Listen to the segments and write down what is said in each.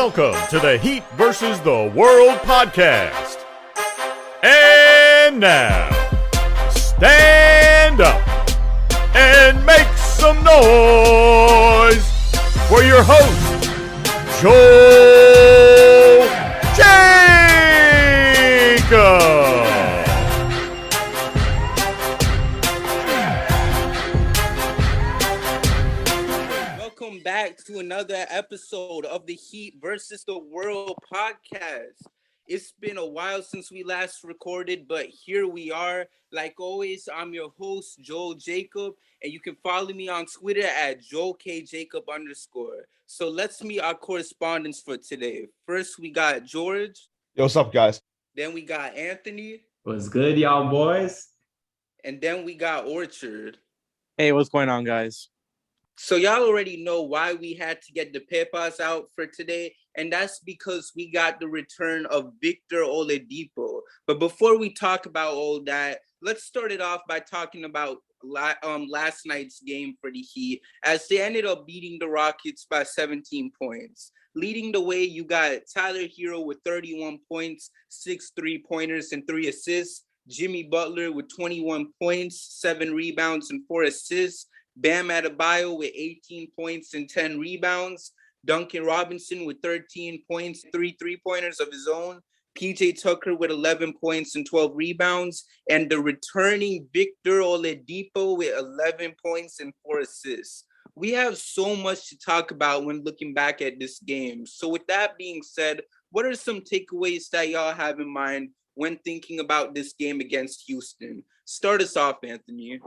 Welcome to the Heat versus the World podcast. And now, stand up and make some noise for your host, Joe Jacob. Welcome back to another episode of the Heat versus the World podcast. It's been a while since we last recorded, but here we are. Like always, I'm your host, Joel Jacob, and you can follow me on Twitter at JoelKJacob_. So let's meet our correspondents for today. First, we got George. Yo, what's up, guys? Then we got Anthony. What's good, y'all boys? And then we got Orchard. Hey, what's going on, guys? So y'all already know why we had to get the Pepas out for today, and that's because we got the return of Victor Oladipo. But before we talk about all that, let's start it off by talking about last night's game for the Heat, as they ended up beating the Rockets by 17 points. Leading the way, you got Tyler Hero with 31 points, 6 3-pointers, and 3 assists. Jimmy Butler with 21 points, 7 rebounds, and 4 assists. Bam Adebayo with 18 points and 10 rebounds. Duncan Robinson with 13 points, 3 3-pointers of his own. PJ Tucker with 11 points and 12 rebounds. And the returning Victor Oladipo with 11 points and 4 assists. We have so much to talk about when looking back at this game. So with that being said, what are some takeaways that y'all have in mind when thinking about this game against Houston? Start us off, Anthony.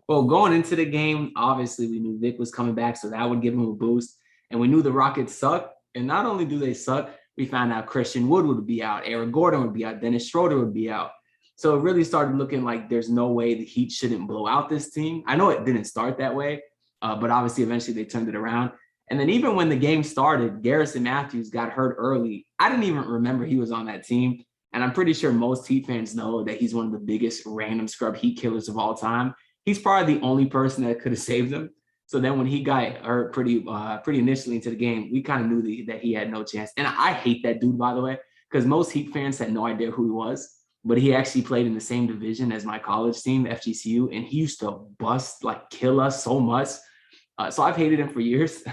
Well, going into the game, obviously we knew Vic was coming back, so that would give him a boost. And we knew the Rockets suck. And not only do they suck, we found out Christian Wood would be out, Aaron Gordon would be out, Dennis Schroeder would be out. So it really started looking like there's no way the Heat shouldn't blow out this team. I know it didn't start that way, but obviously eventually they turned it around. And then even when the game started, Garrison Matthews got hurt early. I didn't even remember he was on that team. And I'm pretty sure most Heat fans know that he's one of the biggest random scrub Heat killers of all time. He's probably the only person that could have saved him. So then when he got hurt pretty initially into the game, we kind of knew that he had no chance. And I hate that dude, by the way, because most Heat fans had no idea who he was. But he actually played in the same division as my college team, FGCU, and he used to kill us so much. So I've hated him for years.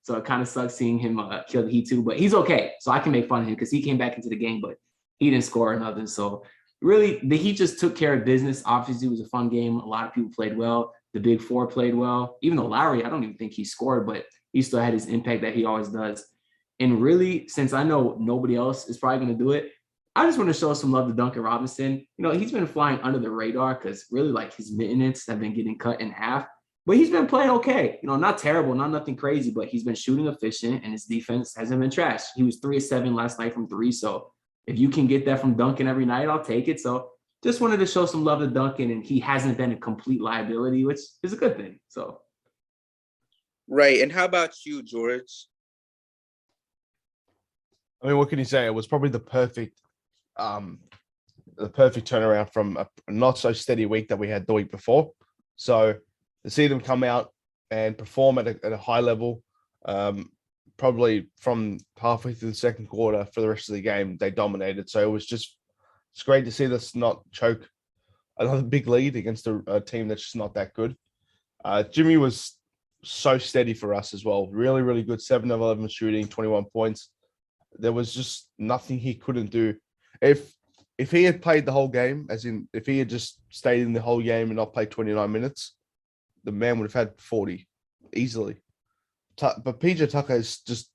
So it kind of sucks seeing him kill the Heat too. But he's okay. So I can make fun of him because he came back into the game, but he didn't score or nothing. So really, the Heat just took care of business. Obviously, it was a fun game. A lot of people played well. The Big Four played well. Even though Lowry, I don't even think he scored, but he still had his impact that he always does. And really, since I know nobody else is probably going to do it, I just want to show some love to Duncan Robinson. You know, he's been flying under the radar because really, like, his minutes have been getting cut in half. But he's been playing okay. You know, not terrible, not nothing crazy, but he's been shooting efficient, and his defense hasn't been trash. He was 3 of 7 last night from 3, so if you can get that from Duncan every night, I'll take it. So just wanted to show some love to Duncan, and he hasn't been a complete liability, which is a good thing. So, right. And how about you, George? I mean, what can you say? It was probably the perfect turnaround from a not so steady week that we had the week before. So to see them come out and perform at a high level, probably from halfway through the second quarter for the rest of the game, they dominated. So it's great to see us not choke another big lead against a team that's just not that good. Jimmy was so steady for us as well. Really, really good. 7 of 11 shooting, 21 points. There was just nothing he couldn't do. If he had played the whole game, as in if he had just stayed in the whole game and not played 29 minutes, the man would have had 40 easily. But PJ Tucker is just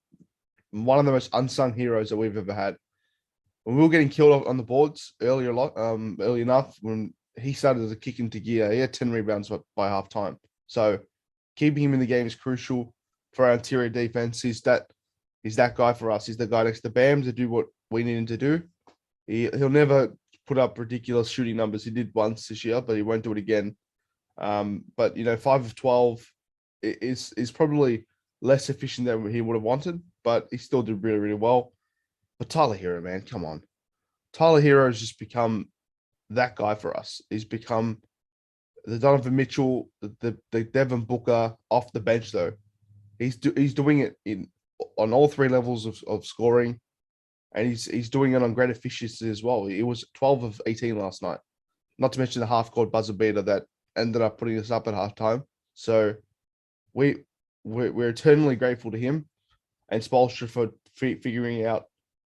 one of the most unsung heroes that we've ever had. When we were getting killed on the boards early enough, when he started to kick into gear, he had 10 rebounds by halftime. So keeping him in the game is crucial for our interior defense. He's that guy for us. He's the guy next to Bam to do what we need him to do. He'll never put up ridiculous shooting numbers. He did once this year, but he won't do it again. But 5 of 12 is probably less efficient than he would have wanted, but he still did really, really well. But Tyler Hero, man, come on. Tyler Hero has just become that guy for us. He's become the Donovan Mitchell, the Devin Booker off the bench, though. He's doing it in on all three levels of scoring, and he's doing it on great efficiency as well. He was 12 of 18 last night, not to mention the half-court buzzer beater that ended up putting us up at halftime. So we're eternally grateful to him and Spoelstra for figuring out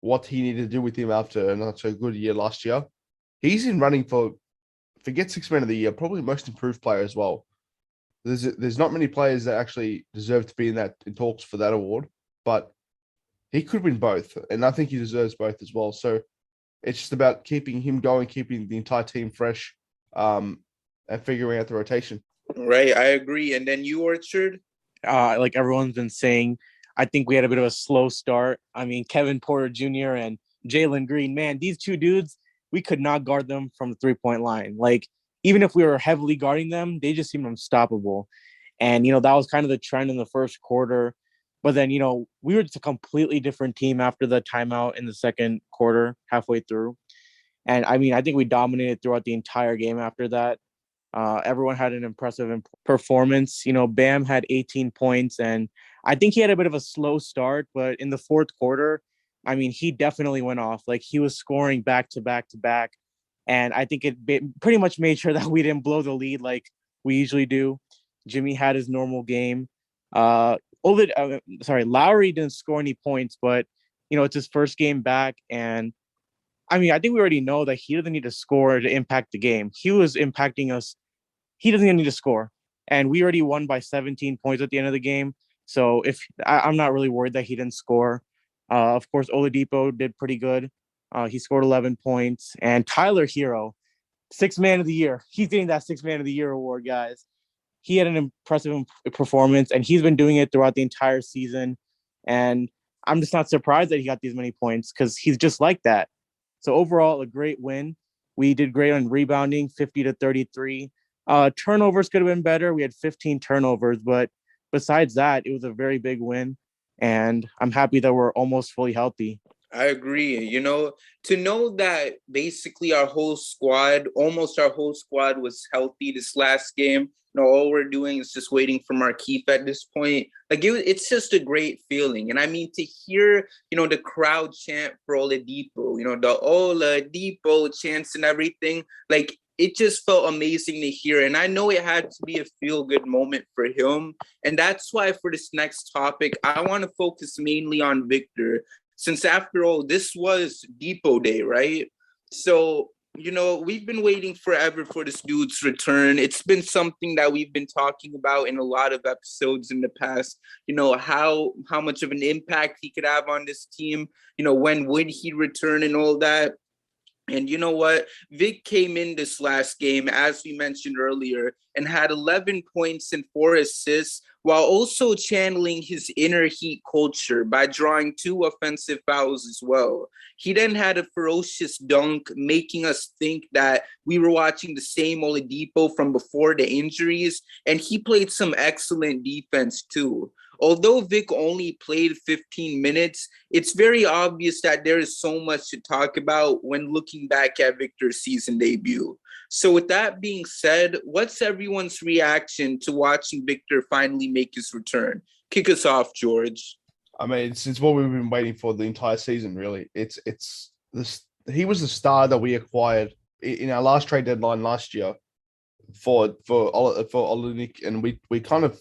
what he needed to do with him after a not so good year last year. He's in running for, forget 6 man of the year, probably most improved player as well. There's not many players that actually deserve to be in talks for that award, but he could win both, and I think he deserves both as well. So it's just about keeping him going, keeping the entire team fresh, and figuring out the rotation. Right, I agree. And then you, Orchard? Like everyone's been saying, I think we had a bit of a slow start. I mean, Kevin Porter Jr. and Jalen Green, man, these two dudes, we could not guard them from the 3-point line. Like, even if we were heavily guarding them, they just seemed unstoppable. And, that was kind of the trend in the first quarter. But then, we were just a completely different team after the timeout in the second quarter, halfway through. And, I mean, I think we dominated throughout the entire game after that. Everyone had an impressive performance. Bam had 18 points, and I think he had a bit of a slow start, but in the fourth quarter, I mean, he definitely went off. Like, he was scoring back to back to back, and I think it pretty much made sure that we didn't blow the lead like we usually do. Jimmy had his normal game. Lowry didn't score any points, but it's his first game back, and I mean, I think we already know that he doesn't need to score to impact the game. He was impacting us. He doesn't even need to score. And we already won by 17 points at the end of the game. So I'm not really worried that he didn't score. Of course, Oladipo did pretty good. He scored 11 points. And Tyler Hero, 6th man of the year. He's getting that 6th man of the year award, guys. He had an impressive performance, and he's been doing it throughout the entire season. And I'm just not surprised that he got these many points because he's just like that. So overall, a great win. We did great on rebounding, 50-33. Turnovers could have been better. We had 15 turnovers, but besides that, it was a very big win. And I'm happy that we're almost fully healthy. I agree. To know that basically almost our whole squad was healthy this last game. All we're doing is just waiting for Markieff at this point. Like, it's just a great feeling. And I mean, to hear, the crowd chant for Oladipo, the Oladipo chants and everything, like, it just felt amazing to hear. And I know it had to be a feel-good moment for him. And that's why for this next topic, I want to focus mainly on Victor, since after all, this was Depot Day, right? So, we've been waiting forever for this dude's return. It's been something that we've been talking about in a lot of episodes in the past, how much of an impact he could have on this team, when would he return and all that. And you know what? Vic came in this last game, as we mentioned earlier, and had 11 points and 4 assists, while also channeling his inner Heat culture by drawing 2 offensive fouls as well. He then had a ferocious dunk, making us think that we were watching the same Oladipo from before the injuries, and he played some excellent defense too. Although Vic only played 15 minutes, it's very obvious that there is so much to talk about when looking back at Victor's season debut. So with that being said, what's everyone's reaction to watching Victor finally make his return? Kick us off, George. I mean, it's what we've been waiting for the entire season, really. He was the star that we acquired in our last trade deadline last year for Oladipo, and we kind of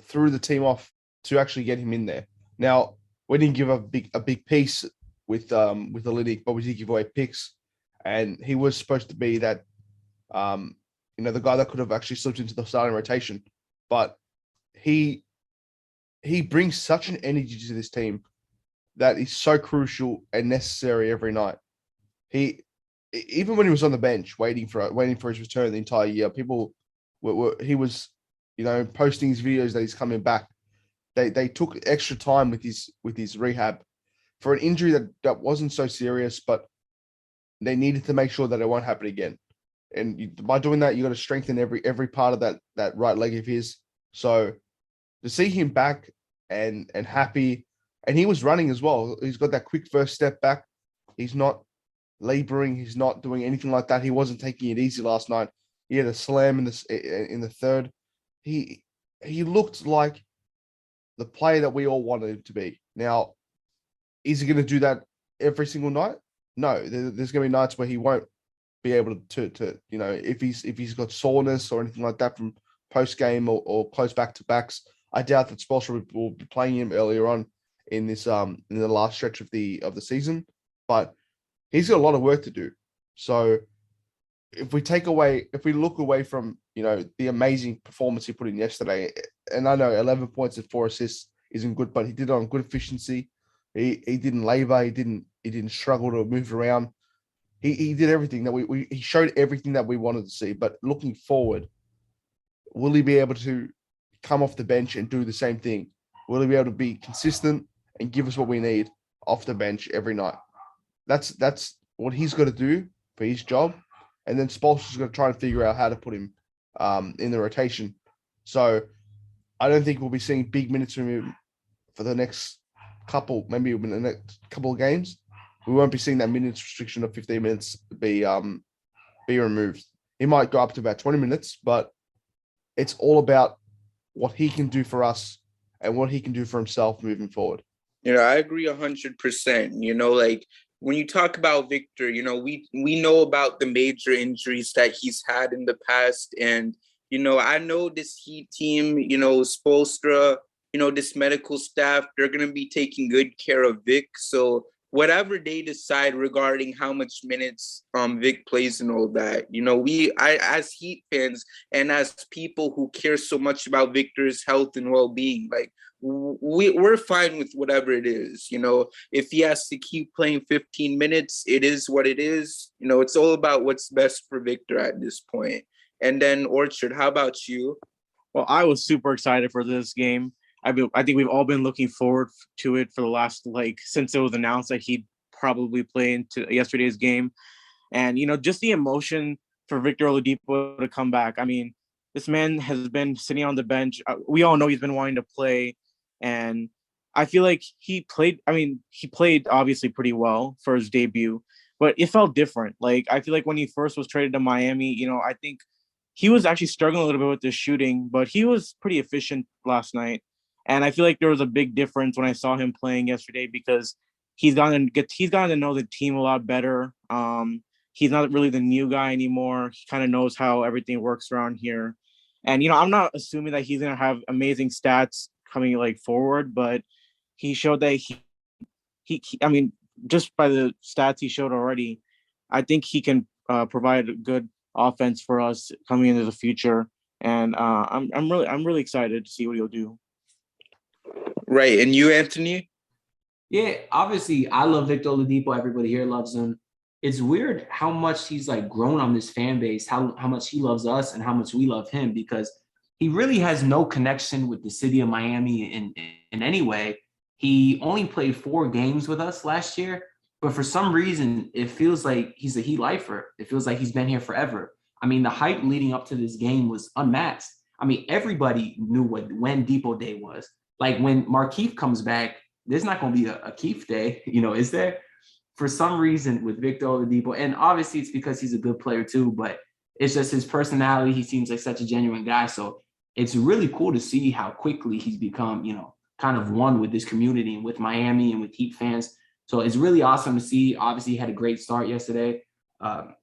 threw the team off to actually get him in there. Now, we didn't give a big piece with Oladipo, but we did give away picks, and he was supposed to be that the guy that could have actually slipped into the starting rotation. But he brings such an energy to this team that is so crucial and necessary every night. Even when he was on the bench waiting for his return the entire year, people he was posting his videos that he's coming back. They took extra time with his rehab for an injury that wasn't so serious, but they needed to make sure that it won't happen again. And by doing that, you got to strengthen every part of that right leg of his. So to see him back and happy, and he was running as well. He's got that quick first step back. He's not laboring. He's not doing anything like that. He wasn't taking it easy last night. He had a slam in the third. He looked like the player that we all wanted him to be. Now, is he going to do that every single night? No, there's going to be nights where he won't be able to if he's got soreness or anything like that from post game or close back to backs. I doubt that Spoelstra will be playing him earlier on in this in the last stretch of the season, but he's got a lot of work to do. So if we look away from the amazing performance he put in yesterday, and I know 11 points and 4 assists isn't good, but he did it on good efficiency. He didn't labor. He didn't struggle to move around. He did everything that he showed everything that we wanted to see. But looking forward, will he be able to come off the bench and do the same thing? Will he be able to be consistent and give us what we need off the bench every night? That's what he's got to do for his job. And then Spoelstra's going to try and figure out how to put him in the rotation. So I don't think we'll be seeing big minutes from him for the next couple, maybe in the next couple of games. We won't be seeing that minutes restriction of 15 minutes be removed. He might go up to about 20 minutes, but it's all about what he can do for us and what he can do for himself moving forward. I agree 100%. Like when you talk about Victor, we know about the major injuries that he's had in the past. And, I know this Heat team, Spoelstra, this medical staff, they're going to be taking good care of Vic. So whatever they decide regarding how much minutes Vic plays and all that, I as Heat fans and as people who care so much about Victor's health and well-being, like we're fine with whatever it is. If he has to keep playing 15 minutes, it is what it is. It's all about what's best for Victor at this point. And then Orchard, how about you? Well, I was super excited for this game. I think we've all been looking forward to it for the last, since it was announced that he'd probably play into yesterday's game. And, just the emotion for Victor Oladipo to come back. I mean, this man has been sitting on the bench. We all know he's been wanting to play. And I feel like he played obviously pretty well for his debut, but it felt different. Like, I feel like when he first was traded to Miami, I think he was actually struggling a little bit with the shooting, but he was pretty efficient last night. And I feel like there was a big difference when I saw him playing yesterday because he's gotten to know the team a lot better. He's not really the new guy anymore. He kind of knows how everything works around here. And, I'm not assuming that he's going to have amazing stats coming forward, but he showed that I mean, just by the stats he showed already, I think he can provide a good offense for us coming into the future. And I'm really excited to see what he'll do. Right. And you, Anthony? Yeah, obviously, I love Victor Oladipo. Everybody here loves him. It's weird how much he's grown on this fan base, how much he loves us and how much we love him, because he really has no connection with the city of Miami in any way. He only played 4 games with us last year, but for some reason, it feels like he's a Heat lifer. It feels like he's been here forever. I mean, the hype leading up to this game was unmatched. I mean, everybody knew when Depot Day was. Like when Markeith comes back, there's not going to be a Keith Day, is there? For some reason with Victor Oladipo, and obviously it's because he's a good player too, but it's just his personality. He seems like such a genuine guy. So it's really cool to see how quickly he's become, kind of one with this community and with Miami and with Heat fans. So it's really awesome to see. Obviously, he had a great start yesterday.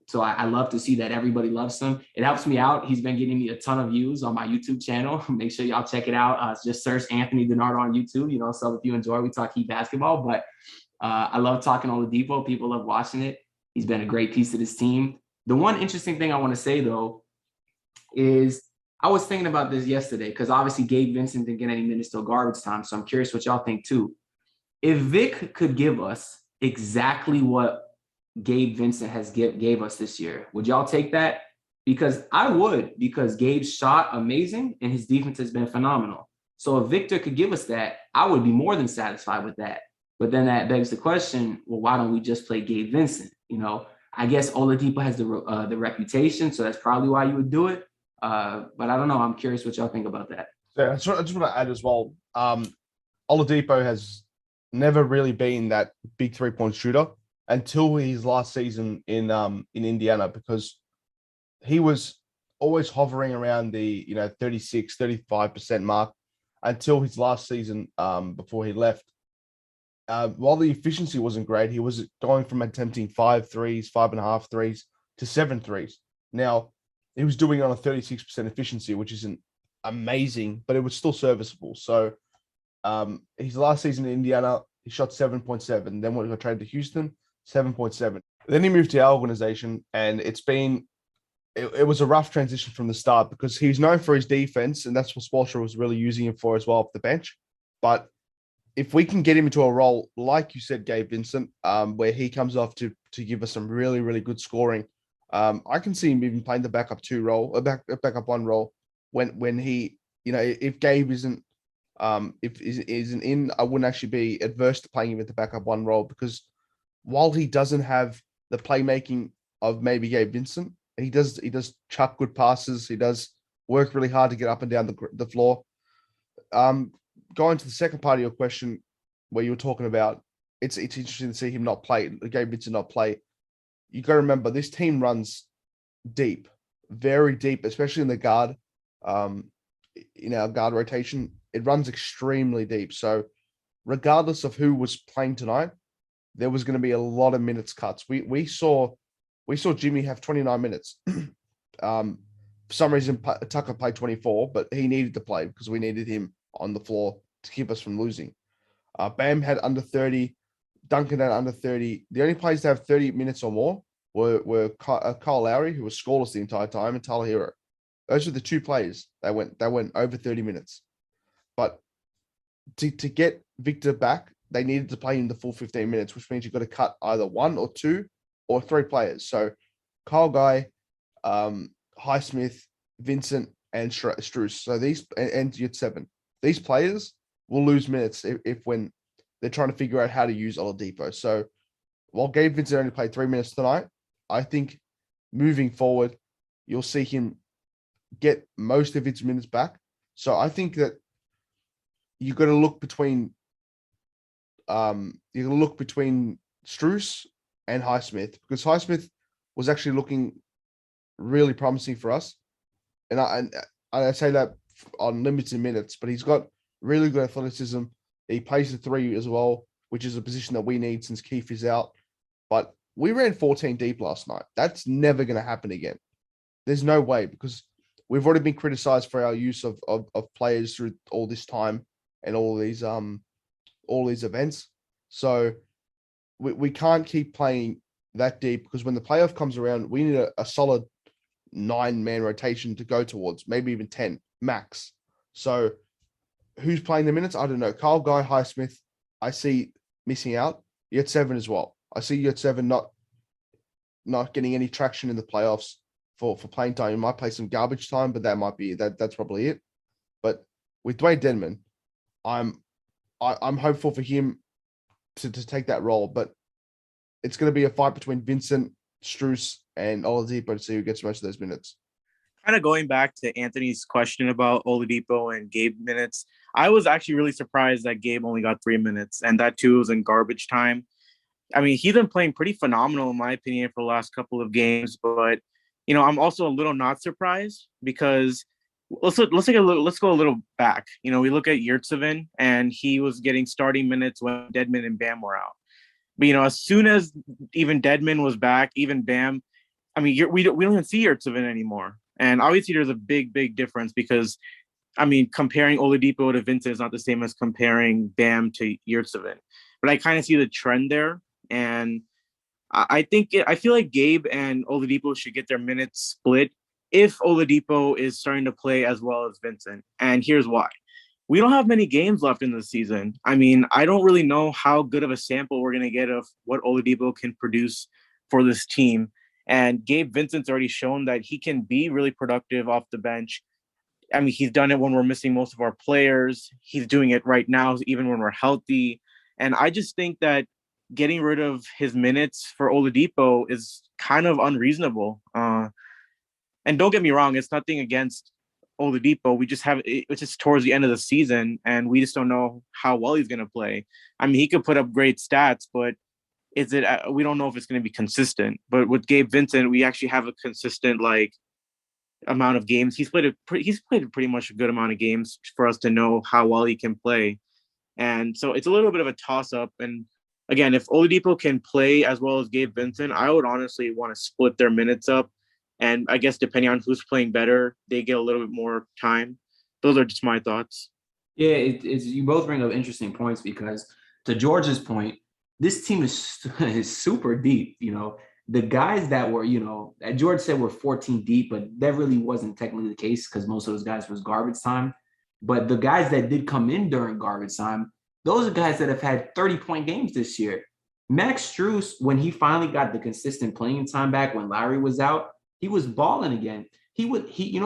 So I love to see that everybody loves him. It helps me out. He's been getting me a ton of views on my YouTube channel. Make sure y'all check it out. Just search Anthony DiNardo on YouTube, so if you enjoy, we talk Heat basketball. But I love talking Oladipo. People love watching it. He's been a great piece of this team. The one interesting thing I want to say, though, is I was thinking about this yesterday because obviously Gabe Vincent didn't get any minutes till garbage time. So I'm curious what y'all think, too. If Vic could give us exactly what Gabe Vincent gave us this year, would y'all take that? Because I would, because Gabe's shot amazing and his defense has been phenomenal. So if Victor could give us that, I would be more than satisfied with that. But then that begs the question, well, why don't we just play Gabe Vincent? I guess Oladipo has the reputation, so that's probably why you would do it. But I don't know. I'm curious what y'all think about that. Yeah, I just want to add as well. Oladipo has never really been that big 3-point shooter until his last season in Indiana, because he was always hovering around the 36, 35% mark. until his last season before he left. While the efficiency wasn't great, he was going from attempting 5 threes, 5.5 threes to 7 threes. Now, he was doing it on a 36% efficiency, which isn't amazing, but it was still serviceable. So his last season in Indiana, he shot 7.7. Then when he got traded to Houston, 7.7. Then he moved to our organization, and it was a rough transition from the start because he was known for his defense, and that's what Spoelstra was really using him for as well off the bench. But if we can get him into a role, like you said, Gabe Vincent, where he comes off to give us some really, really good scoring, I can see him even playing the backup 2 role, a backup 1 role when he, if Gabe isn't in, I wouldn't actually be adverse to playing him at the backup 1 role because while he doesn't have the playmaking of maybe Gabe Vincent, he does chuck good passes. He does work really hard to get up and down the floor. Going to the second part of your question, where you were talking about, it's interesting to see him not play, Gabe Vincent not play. You got to remember this team runs deep, very deep, especially in the guard. In our guard rotation, it runs extremely deep. So, regardless of who was playing tonight, there was going to be a lot of minutes cuts. We saw Jimmy have 29 minutes. For some reason, Tucker played 24, but he needed to play because we needed him on the floor to keep us from losing. Bam had under 30. Duncan had under 30. The only players to have 30 minutes or more were Kyle Lowry, who was scoreless the entire time, and Tyler Hero. Those were the 2 players that went over 30 minutes. But to get Victor back, they needed to play him the full 15 minutes, which means you've got to cut either 1 or 2 or 3 players. So Kyle Guy, Highsmith, Vincent, and Strus. So these and Yurt 7. These players will lose minutes if when they're trying to figure out how to use Oladipo. So while Gabe Vincent only played 3 minutes tonight, I think moving forward, you'll see him get most of his minutes back. So I think that you've got to look between Strus and Highsmith, because Highsmith was actually looking really promising for us. And I say that on limited minutes, but he's got really good athleticism. He plays the 3 as well, which is a position that we need since Keith is out. But we ran 14 deep last night. That's never going to happen again. There's no way, because we've already been criticized for our use of players through all this time and all these events. So we can't keep playing that deep, because when the playoff comes around, we need a solid 9-man rotation to go towards, maybe even 10 max. So who's playing the minutes? I don't know. Kyle Guy, Highsmith, I see missing out. Yurt 7 as well. I see Yurt 7 not getting any traction in the playoffs for playing time. He might play some garbage time, but that's probably it. But with Dwayne Dedman, I'm hopeful for him to take that role, but it's going to be a fight between Vincent, Strus, and Oladipo to see who gets most of those minutes. Kind of going back to Anthony's question about Oladipo and Gabe minutes, I was actually really surprised that Gabe only got 3 minutes, and that too was in garbage time. I mean, he's been playing pretty phenomenal in my opinion for the last couple of games, but I'm also a little not surprised because let's go a little back. We look at Yurtseven, and he was getting starting minutes when Dedman and Bam were out. But as soon as even Dedman was back, even Bam, I mean, we don't even see Yurtseven anymore. And obviously, there's a big difference because, I mean, comparing Oladipo to Vincent is not the same as comparing Bam to Yurtseven. But I kind of see the trend there, and I feel like Gabe and Oladipo should get their minutes split if Oladipo is starting to play as well as Vincent. And here's why. We don't have many games left in the season. I mean, I don't really know how good of a sample we're going to get of what Oladipo can produce for this team. And Gabe Vincent's already shown that he can be really productive off the bench. I mean, he's done it when we're missing most of our players. He's doing it right now, even when we're healthy. And I just think that getting rid of his minutes for Oladipo is kind of unreasonable. And don't get me wrong, it's nothing against Oladipo. We just it's just towards the end of the season, and we just don't know how well he's going to play. I mean, he could put up great stats, but we don't know if it's going to be consistent. But with Gabe Vincent, we actually have a consistent, amount of games. He's played pretty much a good amount of games for us to know how well he can play. And so it's a little bit of a toss up. And again, if Oladipo can play as well as Gabe Vincent, I would honestly want to split their minutes up. And I guess depending on who's playing better, they get a little bit more time. Those are just my thoughts. Yeah, it's you both bring up interesting points because to George's point, this team is super deep. The guys that were, that George said were 14 deep, but that really wasn't technically the case because most of those guys was garbage time. But the guys that did come in during garbage time, those are guys that have had 30-point games this year. Max Strus, when he finally got the consistent playing time back when Lowry was out, he was balling again. He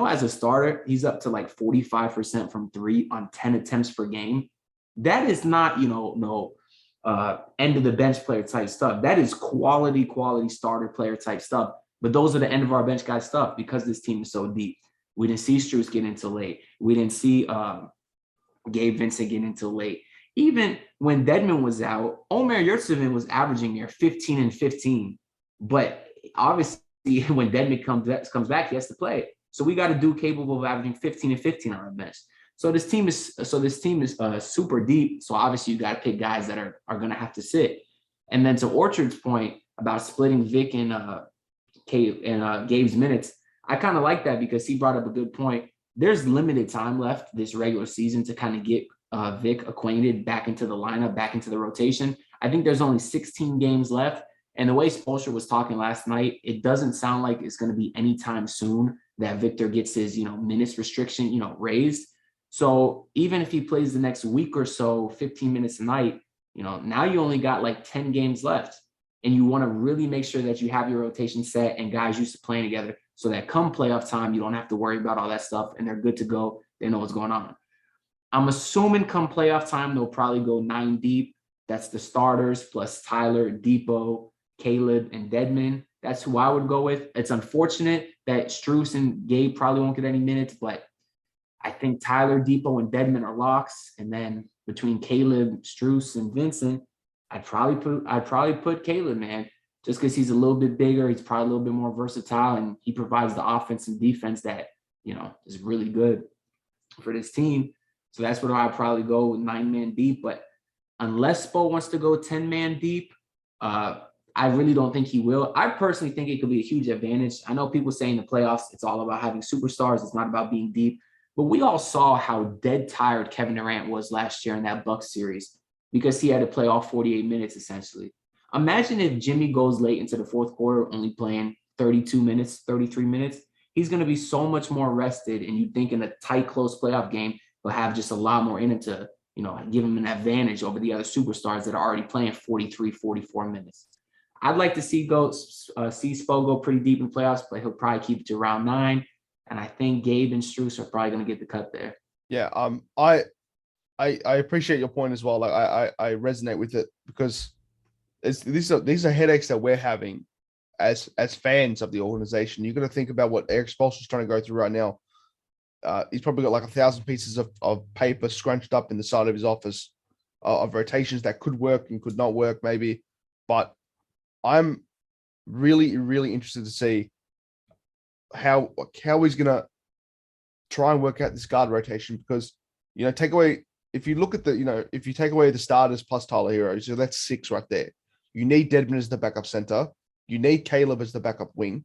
as a starter, he's up to like 45% from three on 10 attempts per game. That is not, no end of the bench player type stuff. That is quality starter player type stuff. But those are the end of our bench guy stuff because this team is so deep. We didn't see Strus get into late. We didn't see Gabe Vincent get into late. Even when Dedmon was out, Omer Yurtseven was averaging near 15 and 15. But obviously, when Dedmon comes back, he has to play. So we got a dude capable of averaging 15 and 15 on our bench. So this team is super deep. So obviously you got to pick guys that are going to have to sit. And then to Orchard's point about splitting Vic and Gabe's minutes, I kind of like that because he brought up a good point. There's limited time left this regular season to kind of get Vic acquainted back into the lineup, back into the rotation. I think there's only 16 games left. And the way Spoelstra was talking last night, it doesn't sound like it's going to be anytime soon that Victor gets his, minutes restriction, raised. So even if he plays the next week or so, 15 minutes a night, now you only got like 10 games left. And you want to really make sure that you have your rotation set and guys used to playing together so that come playoff time, you don't have to worry about all that stuff and they're good to go. They know what's going on. I'm assuming come playoff time, they'll probably go 9 deep. That's the starters plus Tyler, Depot, Caleb, and Dedmon. That's who I would go with. It's unfortunate that Strus and Gabe probably won't get any minutes, but I think Tyler, Depot, and Dedmon are locks. And then between Caleb, Strus, and Vincent, I'd probably put Caleb, man, just because he's a little bit bigger. He's probably a little bit more versatile, and he provides the offense and defense that is really good for this team. So that's what I'd probably go with 9-man deep. But unless Spo wants to go 10-man deep, I really don't think he will. I personally think it could be a huge advantage. I know people say in the playoffs, it's all about having superstars. It's not about being deep. But we all saw how dead tired Kevin Durant was last year in that Bucks series because he had to play all 48 minutes, essentially. Imagine if Jimmy goes late into the fourth quarter, only playing 32 minutes, 33 minutes. He's going to be so much more rested. And you think in a tight, close playoff game, he'll have just a lot more in it to, give him an advantage over the other superstars that are already playing 43, 44 minutes. I'd like to see Spo go pretty deep in playoffs, but he'll probably keep it to round 9. And I think Gabe and Strus are probably going to get the cut there. Yeah, I appreciate your point as well. Like I resonate with it because these are headaches that we're having as fans of the organization. You've got to think about what Eric Spoelstra is trying to go through right now. He's probably got like 1,000 pieces of paper scrunched up in the side of his office of rotations that could work and could not work, maybe. But I'm really, really interested to see how he's going to try and work out this guard rotation because, take away, if you look at if you take away the starters plus Tyler Hero, so that's 6 right there. You need Dedmon as the backup center. You need Caleb as the backup wing,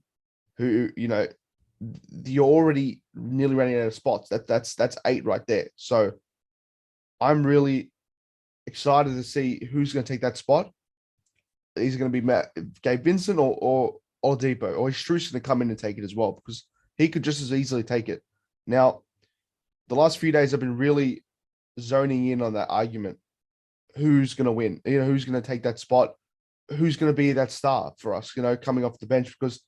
who, you're already nearly running out of spots. That's 8 right there. So I'm really excited to see who's going to take that spot. Is it going to be Gabe Vincent or Oladipo, or is Strus going to come in and take it as well? Because he could just as easily take it. Now, the last few days I've been really zoning in on that argument. Who's going to win? Who's going to take that spot? Who's going to be that star for us, coming off the bench? Because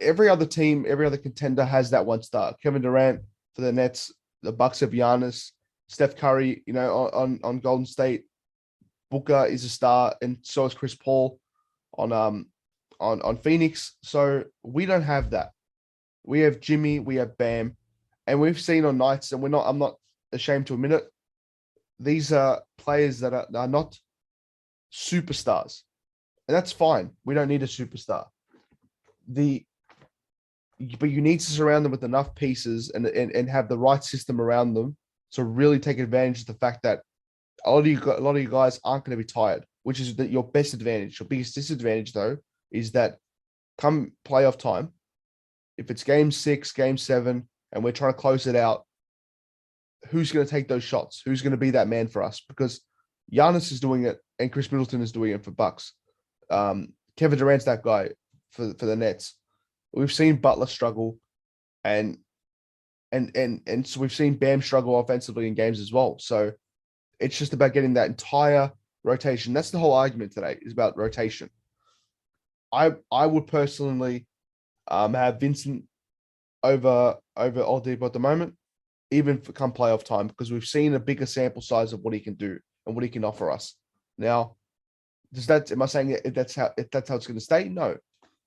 every other team, every other contender has that one star. Kevin Durant for the Nets, the Bucks have Giannis, Steph Curry, on Golden State. Booker is a star, and so is Chris Paul on Phoenix. So we don't have that. We have Jimmy, we have Bam, and we've seen on nights, and I'm not ashamed to admit it, these are players that are not superstars. And that's fine. We don't need a superstar. The but you need to surround them with enough pieces and have the right system around them to really take advantage of the fact that a lot of you guys aren't going to be tired, which is your best advantage. Your biggest disadvantage, though, is that come playoff time, if it's game 6, game 7, and we're trying to close it out, who's going to take those shots? Who's going to be that man for us? Because Giannis is doing it, and Chris Middleton is doing it for Bucks. Kevin Durant's that guy for the Nets. We've seen Butler struggle, and so we've seen Bam struggle offensively in games as well. So it's just about getting that entire rotation. That's the whole argument today, is about rotation. I would personally have Vincent over Oladipo at the moment, even for come playoff time, because we've seen a bigger sample size of what he can do and what he can offer us. Now, am I saying if that's how it's going to stay? No.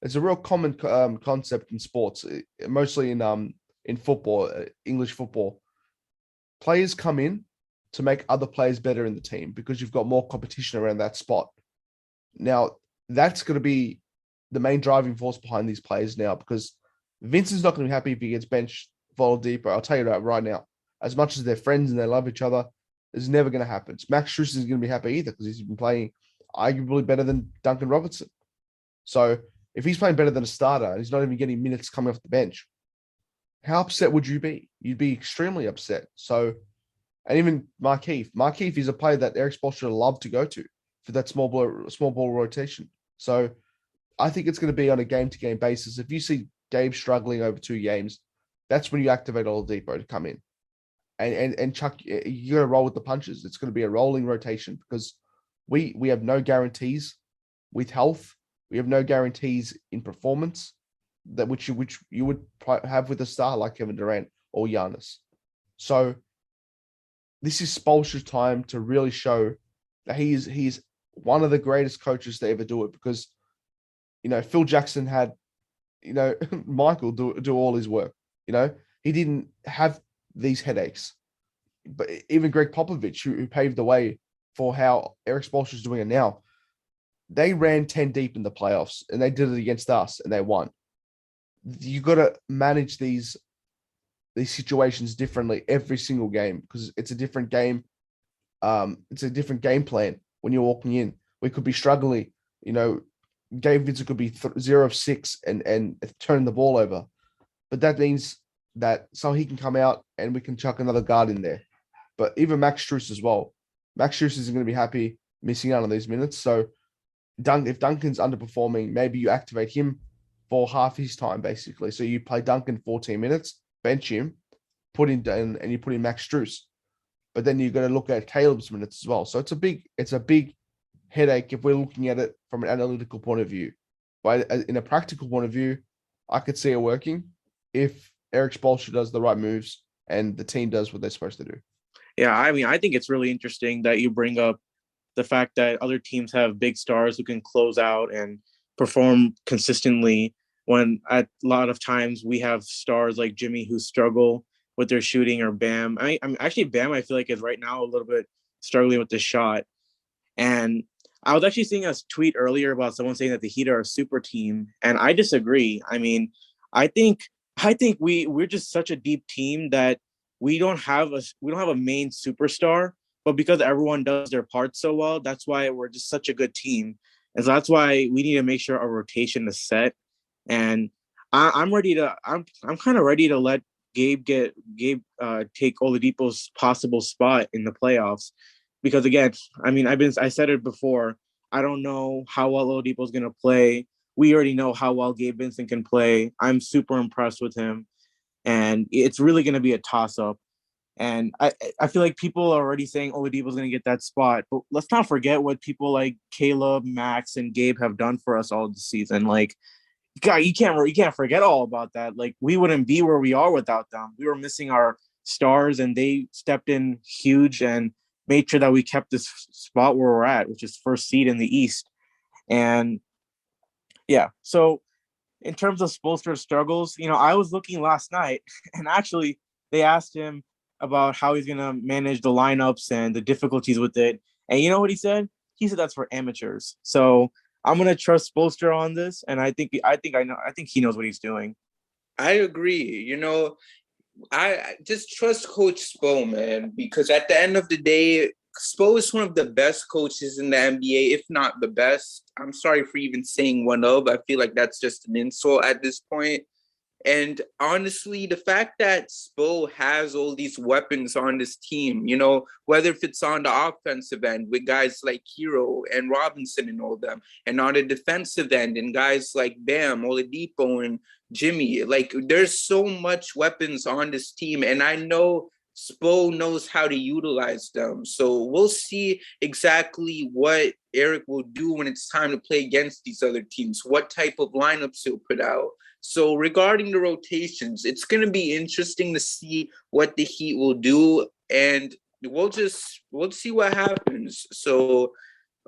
It's a real common concept in sports, mostly in football, English football. Players come in to make other players better in the team because you've got more competition around that spot. Now, that's going to be the main driving force behind these players now, because Vincent's not going to be happy if he gets benched for Oladipo. I'll tell you that right now. As much as they're friends and they love each other, it's never going to happen. Max Strus isn't going to be happy either because he's been playing arguably better than Duncan Robinson. So if he's playing better than a starter and he's not even getting minutes coming off the bench, how upset would you be? You'd be extremely upset. So, and even Markeith is a player that Eric Spoelstra would love to go to for that small ball rotation. So I think it's going to be on a game-to-game basis. If you see Gabe struggling over 2 games, that's when you activate Oladipo to come in. And Chuck, you got to roll with the punches. It's going to be a rolling rotation because we have no guarantees with health. We have no guarantees in performance that which you would have with a star like Kevin Durant or Giannis. So this is Spoelstra's time to really show that he's one of the greatest coaches to ever do it, because Phil Jackson had Michael do all his work. He didn't have these headaches. But even Greg Popovich, who paved the way for how Eric Spoelstra is doing it now, they ran 10 deep in the playoffs, and they did it against us, and they won. You got to manage these situations differently every single game because it's a different game. It's a different game plan when you're walking in. We could be struggling. Gabe Vincent could be 0 of 6 and turn the ball over, but that means that so he can come out and we can chuck another guard in there. But even Max Strus as well. Max Strus isn't going to be happy missing out on these minutes. So if Duncan's underperforming, maybe you activate him for half his time, basically. So you play Duncan 14 minutes, bench him, and you put in Max Strus. But then you've got to look at Caleb's minutes as well. So it's a big headache if we're looking at it from an analytical point of view. But in a practical point of view, I could see it working if Eric Spoelstra does the right moves and the team does what they're supposed to do. Yeah, I think it's really interesting that you bring up the fact that other teams have big stars who can close out and perform consistently when at a lot of times we have stars like Jimmy who struggle with their shooting, or Bam. I mean, actually Bam, I feel like is right now a little bit struggling with the shot. And I was actually seeing a tweet earlier about someone saying that the Heat are a super team, and I disagree. I mean, I think we're just such a deep team that we don't have a main superstar, but because everyone does their part so well, that's why we're just such a good team. And so that's why we need to make sure our rotation is set. And I'm kind of ready to let Gabe take Oladipo's possible spot in the playoffs, because again, I mean, I said it before. I don't know how well Oladipo is going to play. We already know how well Gabe Vincent can play. I'm super impressed with him, and it's really going to be a toss-up. And I feel like people are already saying Oladipo is going to get that spot, but let's not forget what people like Caleb, Max, and Gabe have done for us all this season. Like, God, you can't forget all about that. Like, we wouldn't be where we are without them. We were missing our stars, and they stepped in huge and made sure that we kept this spot where we're at, which is first seed in the East. And yeah, so in terms of Spoelstra's struggles, I was looking last night, and actually they asked him about how he's going to manage the lineups and the difficulties with it. And you know what he said? He said that's for amateurs. So I'm going to trust Spoelstra on this, and I think he knows what he's doing. I agree. I just trust Coach Spo, man, because at the end of the day, Spo is one of the best coaches in the NBA, if not the best. I'm sorry for even saying one of. I feel like that's just an insult at this point. And honestly, the fact that Spo has all these weapons on this team, whether if it's on the offensive end with guys like Hero and Robinson and all them, and on the defensive end and guys like Bam, Oladipo, and Jimmy, like there's so much weapons on this team. And I know Spo knows how to utilize them. So we'll see exactly what Eric will do when it's time to play against these other teams, what type of lineups he'll put out. So regarding the rotations, it's going to be interesting to see what the Heat will do, and we'll see what happens. So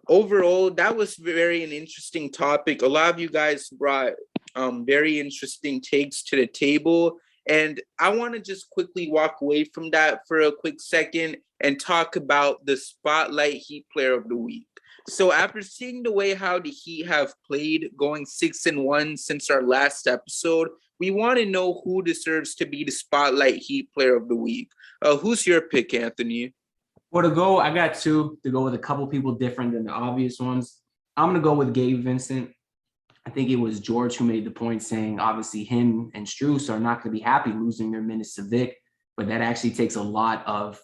overall, that was very an interesting topic. A lot of you guys brought very interesting takes to the table, and I want to just quickly walk away from that for a quick second and talk about the Spotlight Heat Player of the Week. So after seeing the way how the Heat have played, going 6-1 since our last episode, we want to know who deserves to be the Spotlight Heat Player of the Week. Who's your pick, Anthony? For to go, I got two to go with a couple people different than the obvious ones. I'm going to go with Gabe Vincent. I think it was George who made the point saying, obviously, him and Strus are not going to be happy losing their minutes to Vic, but that actually takes a lot of,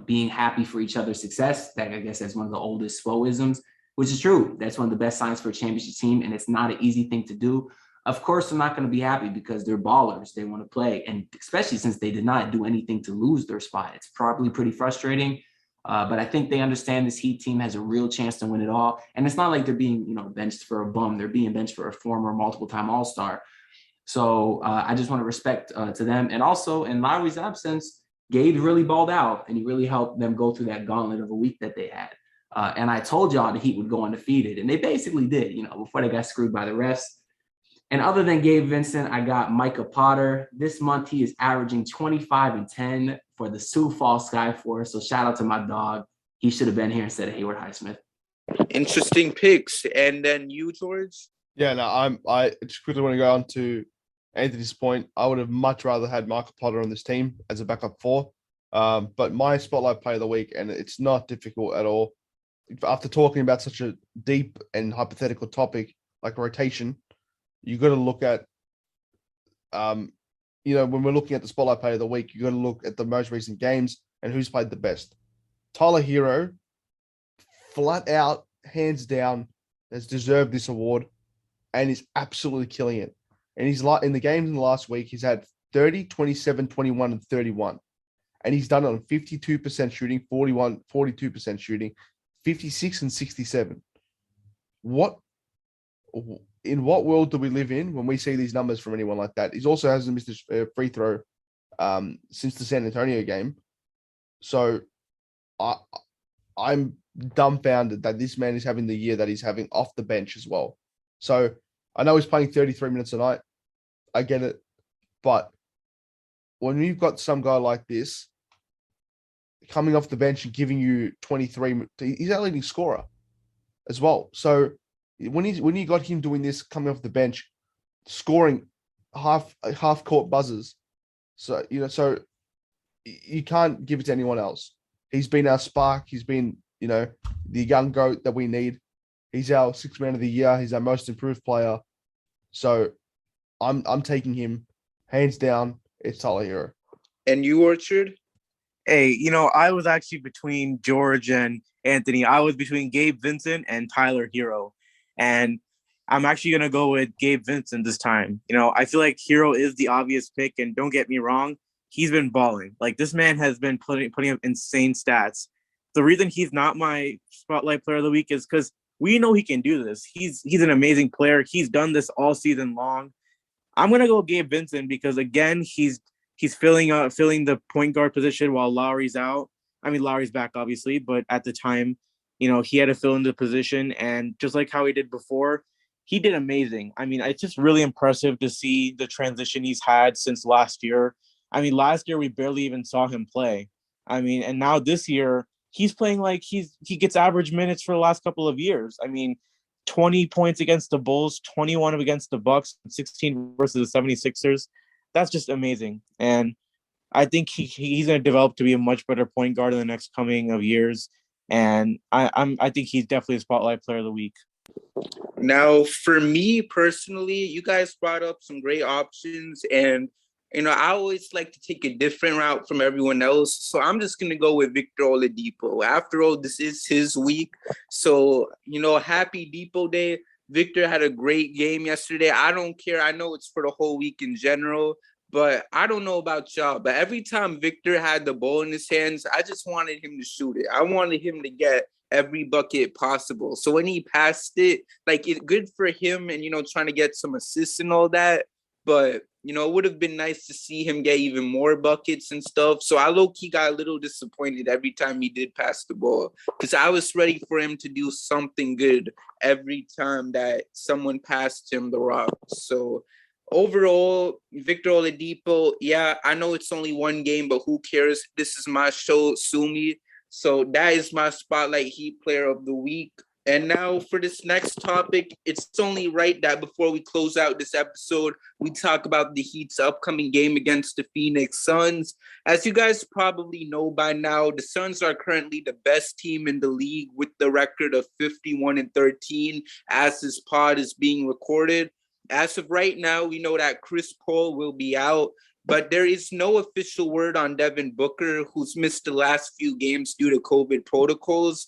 being happy for each other's success. That I guess that's one of the oldest Spoisms, which is true. That's one of the best signs for a championship team, and it's not an easy thing to do. Of course, they're not going to be happy because they're ballers. They want to play, and especially since they did not do anything to lose their spot. It's probably pretty frustrating, but I think they understand this Heat team has a real chance to win it all, and it's not like they're being, benched for a bum. They're being benched for a former multiple-time All-Star. So I just want to respect to them, and also in Lowry's absence, Gabe really balled out, and he really helped them go through that gauntlet of a week that they had. And I told y'all the Heat would go undefeated, and they basically did, before they got screwed by the refs. And other than Gabe Vincent, I got Micah Potter. This month, he is averaging 25-10 for the Sioux Falls Skyforce. So shout out to my dog. He should have been here instead of Hayward Highsmith. Interesting picks. And then you, George? Yeah, no, I just quickly want to go on to Anthony's point. I would have much rather had Michael Potter on this team as a backup four. But my spotlight player of the week, and it's not difficult at all. After talking about such a deep and hypothetical topic like rotation, you got to look at, when we're looking at the spotlight player of the week, you got to look at the most recent games and who's played the best. Tyler Hero, flat out, hands down, has deserved this award and is absolutely killing it. And he's in the games in the last week, he's had 30, 27, 21, and 31. And he's done it on 52% shooting, 42% shooting, 56 and 67. In what world do we live in when we see these numbers from anyone like that? He also hasn't missed a free throw since the San Antonio game. So I'm dumbfounded that this man is having the year that he's having off the bench as well. So I know he's playing 33 minutes a night. I get it. But when you've got some guy like this coming off the bench and giving you 23, he's our leading scorer as well. So when you got him doing this, coming off the bench, scoring half court buzzers, so you can't give it to anyone else. He's been our spark. He's been the young goat that we need. He's our sixth man of the year. He's our most improved player. So I'm taking him hands down. It's Tyler Hero. And you, Orchard? Hey, I was actually between George and Anthony. I was between Gabe Vincent and Tyler Hero. And I'm actually going to go with Gabe Vincent this time. I feel like Hero is the obvious pick, and don't get me wrong, he's been balling. Like, this man has been putting up insane stats. The reason he's not my spotlight player of the week is because we know he can do this. He's an amazing player. He's done this all season long. I'm going to go Gabe Vincent because, again, he's filling the point guard position while Lowry's out. I mean, Lowry's back, obviously, but at the time, he had to fill in the position, and just like how he did before, he did amazing. I mean, it's just really impressive to see the transition he's had since last year. I mean, last year we barely even saw him play. I mean, and now this year he's playing like he gets average minutes for the last couple of years. I mean, 20 points against the Bulls, 21 against the Bucks, 16 versus the 76ers. That's just amazing. And I think he's going to develop to be a much better point guard in the next coming of years. And I think he's definitely a spotlight player of the week. Now, for me personally, you guys brought up some great options, and I always like to take a different route from everyone else. So I'm just gonna go with Victor Oladipo. After all, this is his week. So, happy Depot Day. Victor had a great game yesterday. I don't care. I know it's for the whole week in general, but I don't know about y'all. But every time Victor had the ball in his hands, I just wanted him to shoot it. I wanted him to get every bucket possible. So when he passed it, like, it's good for him and, trying to get some assists and all that. But, it would have been nice to see him get even more buckets and stuff. So I low-key got a little disappointed every time he did pass the ball, because I was ready for him to do something good every time that someone passed him the rock. So overall, Victor Oladipo, yeah, I know it's only one game, but who cares? This is my show, sue me. So that is my Spotlight Heat Player of the Week. And now for this next topic, it's only right that before we close out this episode, we talk about the Heat's upcoming game against the Phoenix Suns. As you guys probably know by now, the Suns are currently the best team in the league with the record of 51-13 as this pod is being recorded. As of right now, we know that Chris Paul will be out, but there is no official word on Devin Booker, who's missed the last few games due to COVID protocols.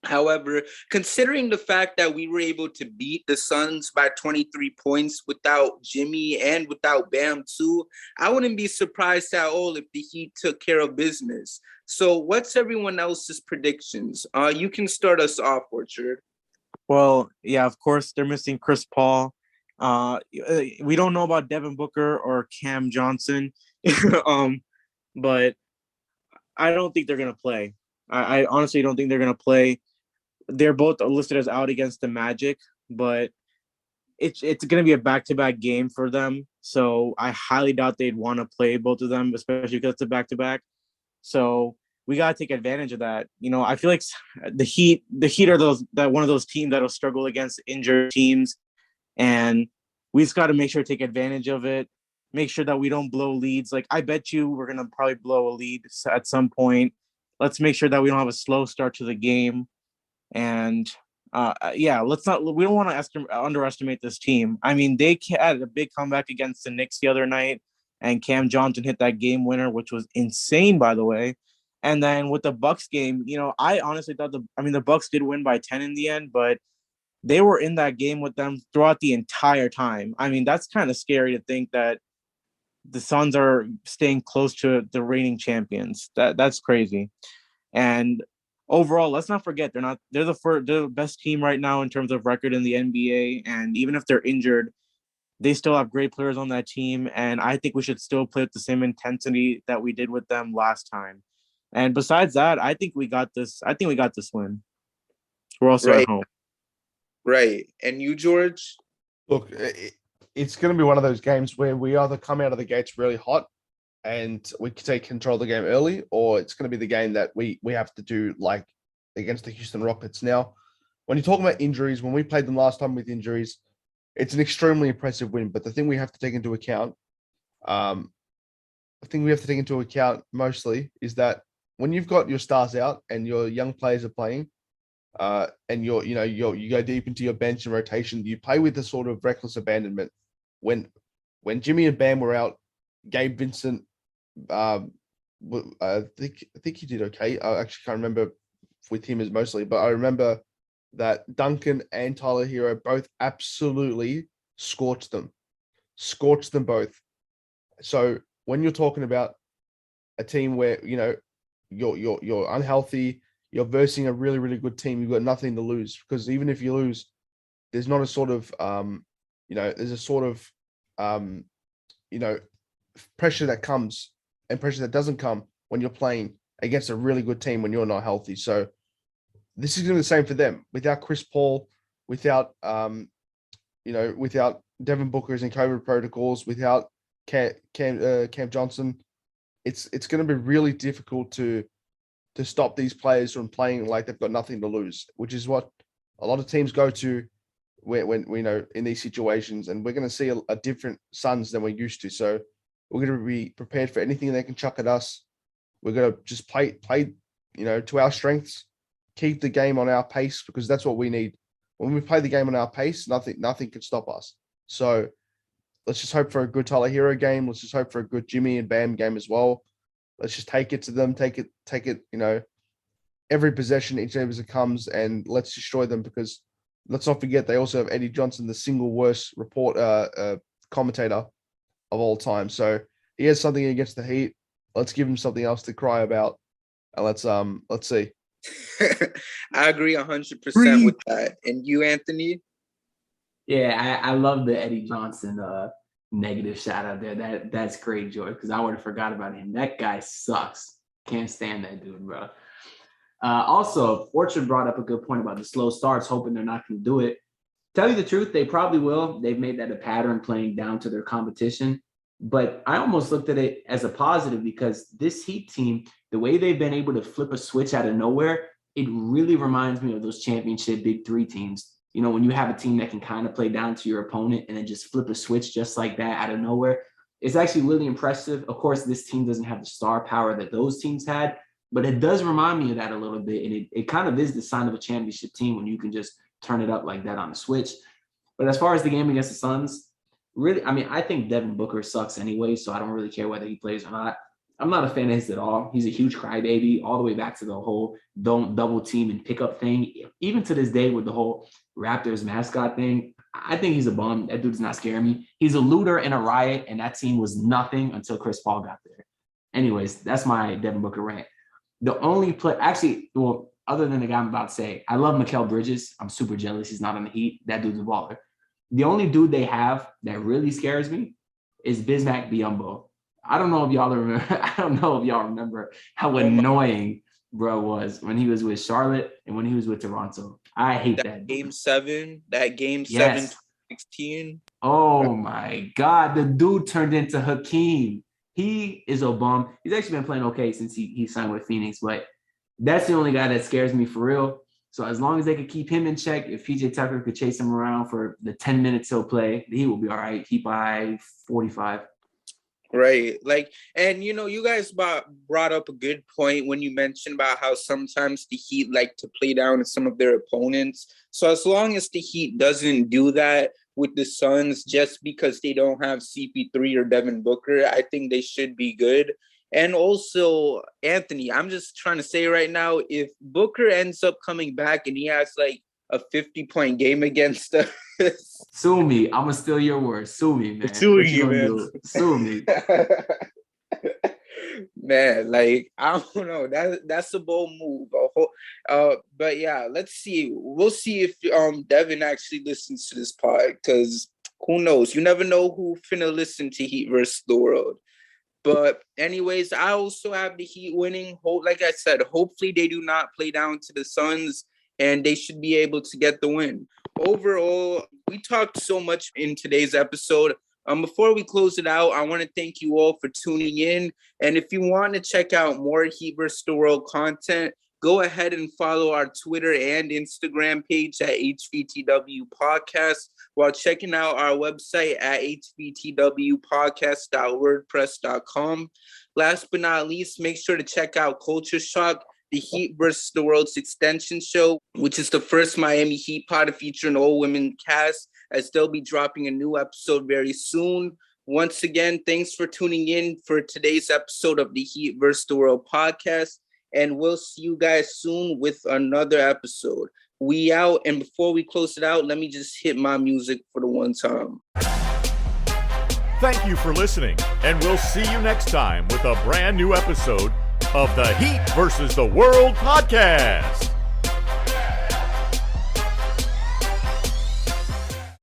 However, considering the fact that we were able to beat the Suns by 23 points without Jimmy and without Bam too, I wouldn't be surprised at all if the Heat took care of business. So what's everyone else's predictions? You can start us off, Orchard. Well, yeah, of course, they're missing Chris Paul. We don't know about Devin Booker or Cam Johnson, but I don't think they're going to play. I honestly don't think they're going to play. They're both listed as out against the Magic, but it's going to be a back-to-back game for them. So I highly doubt they'd want to play both of them, especially because it's a back-to-back. So we got to take advantage of that. I feel like the Heat are one of those teams that'll struggle against injured teams, and we just got to make sure to take advantage of it. Make sure that we don't blow leads. Like, I bet you we're going to probably blow a lead at some point. Let's make sure that we don't have a slow start to the game. And we don't want to underestimate this team. I mean, they had a big comeback against the Knicks the other night, and Cam Johnson hit that game winner, which was insane, by the way. And then with the Bucks game, I honestly thought the Bucks did win by 10 in the end, but they were in that game with them throughout the entire time. I mean, that's kind of scary to think that the Suns are staying close to the reigning champions. That's crazy. And overall, let's not forget they're the best team right now in terms of record in the NBA. And even if they're injured, they still have great players on that team. And I think we should still play with the same intensity that we did with them last time. And besides that, I think we got this. I think we got this win. We're also at home. Right. And you, George? Look, it's going to be one of those games where we either come out of the gates really hot and we can take control of the game early, or it's going to be the game that we have to do like against the Houston Rockets. Now, when you're talking about injuries, when we played them last time with injuries, it's an extremely impressive win. But the thing we have to take into account, mostly is that when you've got your stars out and your young players are playing, and you go deep into your bench and rotation, you play with a sort of reckless abandonment. When Jimmy and Bam were out, Gabe Vincent, I think he did okay. I actually can't remember with him as mostly, but I remember that Duncan and Tyler Hero both absolutely scorched them both. So when you're talking about a team where you're unhealthy, you're versing a really, really good team, you've got nothing to lose, because even if you lose, there's not a sort of there's a sort of pressure that comes and pressure that doesn't come when you're playing against a really good team when you're not healthy. So this is going to be the same for them. Without Chris Paul, without without Devin Booker's and COVID protocols, without Cam Johnson, it's going to be really difficult to stop these players from playing like they've got nothing to lose, which is what a lot of teams go to when we know in these situations, and we're going to see a different Suns than we're used to. So we're going to be prepared for anything they can chuck at us. We're going to just play, to our strengths, keep the game on our pace, because that's what we need. When we play the game on our pace, nothing can stop us. So let's just hope for a good Tyler Hero game. Let's just hope for a good Jimmy and Bam game as well. Let's just take it to them, take it, every possession, each time as it comes, and let's destroy them, because let's not forget they also have Eddie Johnson, the single worst commentator of all time. So he has something against the Heat. Let's give him something else to cry about. And let's see. I agree 100% with that. And you, Anthony? Yeah, I love the Eddie Johnson negative shout out there. That's great, George, because I would have forgot about him. That guy sucks. Can't stand that dude, bro. Also, Orchard brought up a good point about the slow starts, hoping they're not going to do it. Tell you the truth, they probably will. They've made that a pattern, playing down to their competition. But I almost looked at it as a positive, because this Heat team, the way they've been able to flip a switch out of nowhere, it really reminds me of those championship Big Three teams. When you have a team that can kind of play down to your opponent and then just flip a switch just like that out of nowhere, it's actually really impressive. Of course, this team doesn't have the star power that those teams had, but it does remind me of that a little bit. And it kind of is the sign of a championship team when you can just turn it up like that on the switch. But as far as the game against the Suns, really, I think Devin Booker sucks anyway, so I don't really care whether he plays or not. I'm not a fan of his at all. He's a huge crybaby, all the way back to the whole don't double team and pick up thing. Even to this day with the whole Raptors mascot thing, I think he's a bum. That dude's not scaring me. He's a looter and a riot, and that team was nothing until Chris Paul got there. Anyways, that's my Devin Booker rant. The only other than the guy I'm about to say, I love Mikal Bridges. I'm super jealous he's not on the Heat. That dude's a baller. The only dude they have that really scares me is Bismack Biyombo. I don't know if y'all remember how annoying bro was when he was with Charlotte and when he was with Toronto. I hate that. Game 7, 2016. Oh my God. The dude turned into Hakeem. He is a bum. He's actually been playing okay since he signed with Phoenix, but that's the only guy that scares me for real. So as long as they could keep him in check, if PJ Tucker could chase him around for the 10 minutes he'll play, he will be all right. He by 45. Right. And you guys brought up a good point when you mentioned about how sometimes the Heat like to play down to some of their opponents. So as long as the Heat doesn't do that with the Suns, just because they don't have CP3 or Devin Booker, I think they should be good. And also, Anthony, I'm just trying to say right now, if Booker ends up coming back and he has like a 50-point game against us. Sue me. I'm going to steal your words. Sue me, man. Sue you, man. Sue me. Man, I don't know. That's a bold move. But yeah, let's see. We'll see if Devin actually listens to this pod, because who knows? You never know who finna listen to Heat versus the World. But anyways, I also have the Heat winning. Like I said, hopefully they do not play down to the Suns, and they should be able to get the win. Overall, we talked so much in today's episode. Before we close it out, I want to thank you all for tuning in. And if you want to check out more Heat vs. the World content, go ahead and follow our Twitter and Instagram page at HVTW Podcast, while checking out our website at hvtwpodcast.wordpress.com. Last but not least, make sure to check out Culture Shock, the Heat vs. the World's extension show, which is the first Miami Heat pod to feature an all-women cast, as they'll be dropping a new episode very soon. Once again, thanks for tuning in for today's episode of the Heat vs. the World podcast, and we'll see you guys soon with another episode. We out, and before we close it out, let me just hit my music for the one time. Thank you for listening, and we'll see you next time with a brand new episode of the Heat vs. the World podcast.